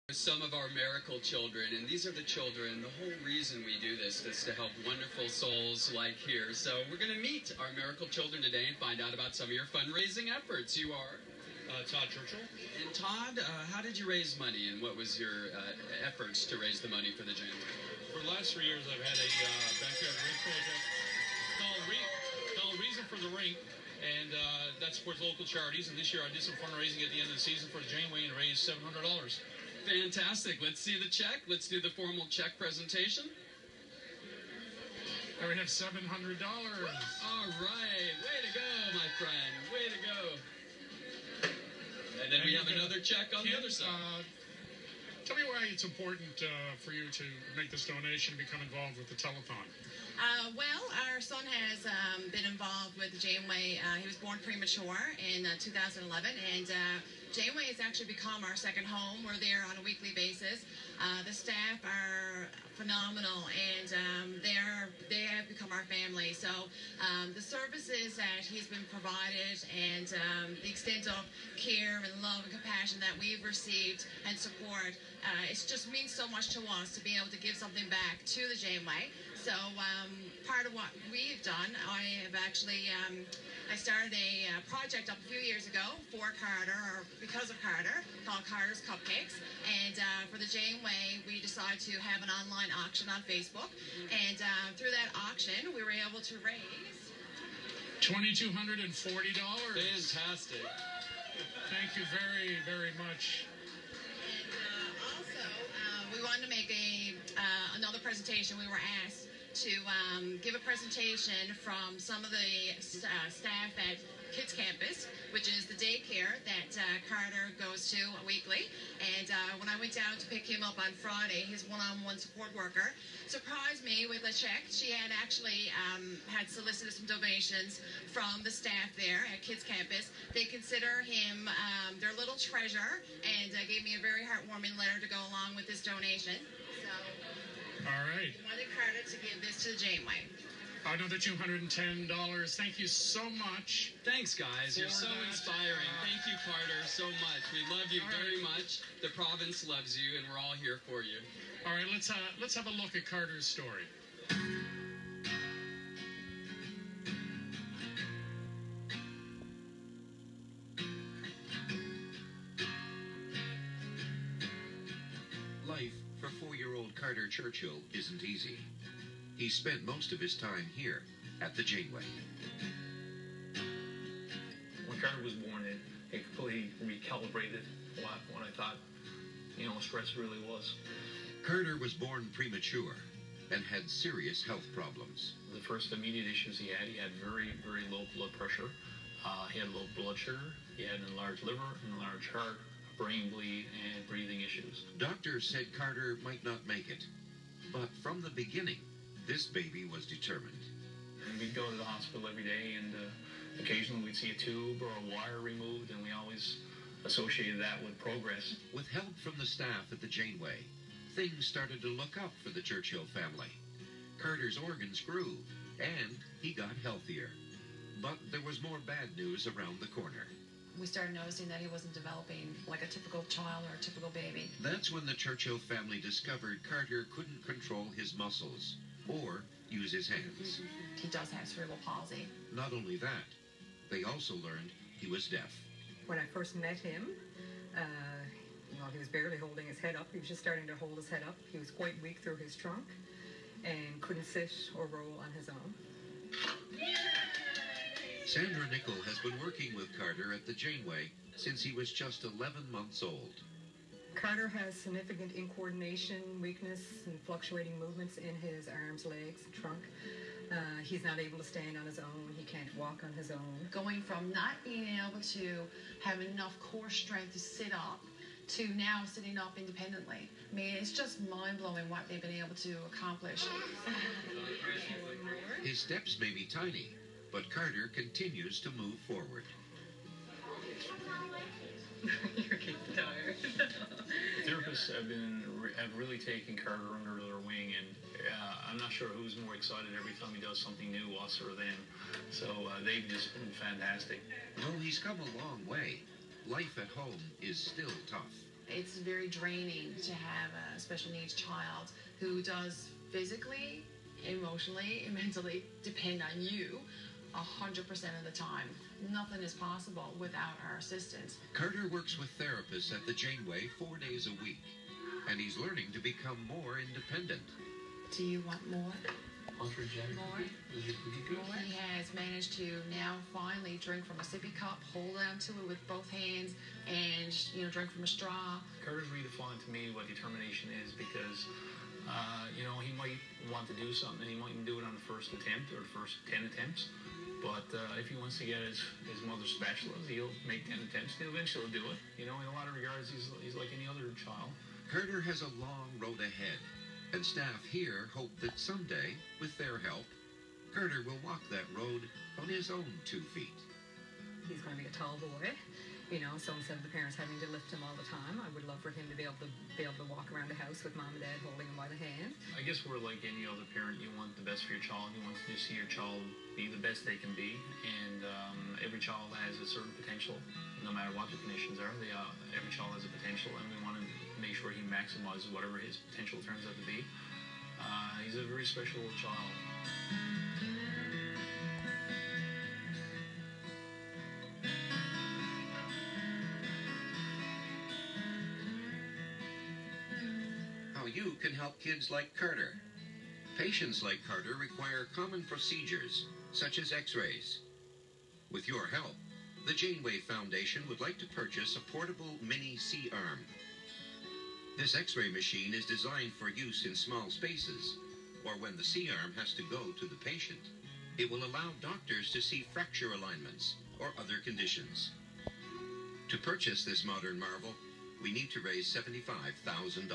Some of our miracle children, and these are the children. The whole reason we do this is to help wonderful souls like here. So we're going to meet our miracle children today and find out about some of your fundraising efforts. You are Todd Churchill. And Todd, how did you raise money, and what was your efforts to raise the money for the Janeway? For the last 3 years, I've had a backyard rink project called Reason for the Rink, and that supports local charities. And this year, I did some fundraising at the end of the season for the Janeway and raised $700. Fantastic. Let's see the check. Let's do the formal check presentation. And we have $700. All right. Way to go, my friend. Way to go. And then we have another check on the other side. Tell me why it's important for you to make this donation, become involved with the telethon. Well, our son has been involved with the Janeway. He was born premature in 2011, and Janeway has actually become our second home. We're there on a weekly basis. The staff are phenomenal, and they have become our family. So the services that he's been provided and the extent of care and love and compassion that we've received and support, it just means so much to us to be able to give something back to the Janeway. So part of what we've done, I have actually, I started a project up a few years ago for Carter, or because of Carter, called Carter's Cupcakes. And for the Janeway, we decided to have an online auction on Facebook. And through that auction, we were able to raise $2,240. Fantastic. Thank you very, very much. And also, we wanted to make another presentation. We were asked to give a presentation from some of the staff at Kids Campus, which is the daycare that Carter goes to weekly. And when I went down to pick him up on Friday, his one-on-one support worker surprised me with a check. She had actually had solicited some donations from the staff there at Kids Campus. They consider him their little treasure, and gave me a very heartwarming letter to go along with this donation. So, all right. I wanted Carter to give this to the Janeway. Another $210. Thank you so much. Thanks, guys. You're so inspiring. Thank you, Carter, so much. We love you very much. The province loves you, and we're all here for you. All right, let's have a look at Carter's story. Life for 4-year-old Carter Churchill isn't easy. He spent most of his time here at the Janeway. When Carter was born, it completely recalibrated what I thought, stress really was. Carter was born premature and had serious health problems. The first immediate issues he had very, very low blood pressure. He had low blood sugar. He had an enlarged liver, an enlarged heart, brain bleed, and breathing issues. Doctors said Carter might not make it, but from the beginning, this baby was determined. And we'd go to the hospital every day, and occasionally we'd see a tube or a wire removed, and we always associated that with progress. With help from the staff at the Janeway, things started to look up for the Churchill family. Carter's organs grew, and he got healthier. But there was more bad news around the corner. We started noticing that he wasn't developing like a typical child or a typical baby. That's when the Churchill family discovered Carter couldn't control his muscles or use his hands. He does have cerebral palsy. Not only that, they also learned he was deaf. When I first met him, he was barely holding his head up. He was just starting to hold his head up. He was quite weak through his trunk and couldn't sit or roll on his own. Sandra Nickel has been working with Carter at the Janeway since he was just 11 months old. Carter has significant incoordination, weakness, and fluctuating movements in his arms, legs, and trunk. He's not able to stand on his own. He can't walk on his own. Going from not being able to have enough core strength to sit up to now sitting up independently. I mean, it's just mind-blowing what they've been able to accomplish. His steps may be tiny, but Carter continues to move forward. You're getting tired. The therapists have really taken Carter under their wing, and I'm not sure who's more excited every time he does something new, us or them. So they've just been fantastic. Though he's come a long way, life at home is still tough. It's very draining to have a special needs child who does physically, emotionally, and mentally depend on you 100% of the time. Nothing is possible without our assistance. Carter works with therapists at the Janeway 4 days a week, and he's learning to become more independent. Do you want more? More? More? He has managed to now finally drink from a sippy cup, hold on to it with both hands, and drink from a straw. Carter's redefined to me what determination is, because he might want to do something and he mightn't do it on the first attempt or the first 10 attempts. But if he wants to get his mother's spatula, he'll make 10 attempts. He'll eventually do it. In a lot of regards, he's like any other child. Carter has a long road ahead, and staff here hope that someday, with their help, Carter will walk that road on his own 2 feet. He's going to be a tall boy, so instead of the parents having to lift him all the time, I would love for him to be able to walk around the house with mom and dad holding him by the hand. I guess we're like any other parent. You want the best for your child. You want to see your child be the best they can be, and every child has a certain potential, no matter what the conditions are. Every child has a potential, and we want to make sure he maximizes whatever his potential turns out to be. He's a very special child. How you can help kids like Carter. Patients like Carter require common procedures, such as x-rays. With your help, the Janeway Foundation would like to purchase a portable mini C-arm. This x-ray machine is designed for use in small spaces, or when the C-arm has to go to the patient. It will allow doctors to see fracture alignments or other conditions. To purchase this modern marvel, we need to raise $75,000.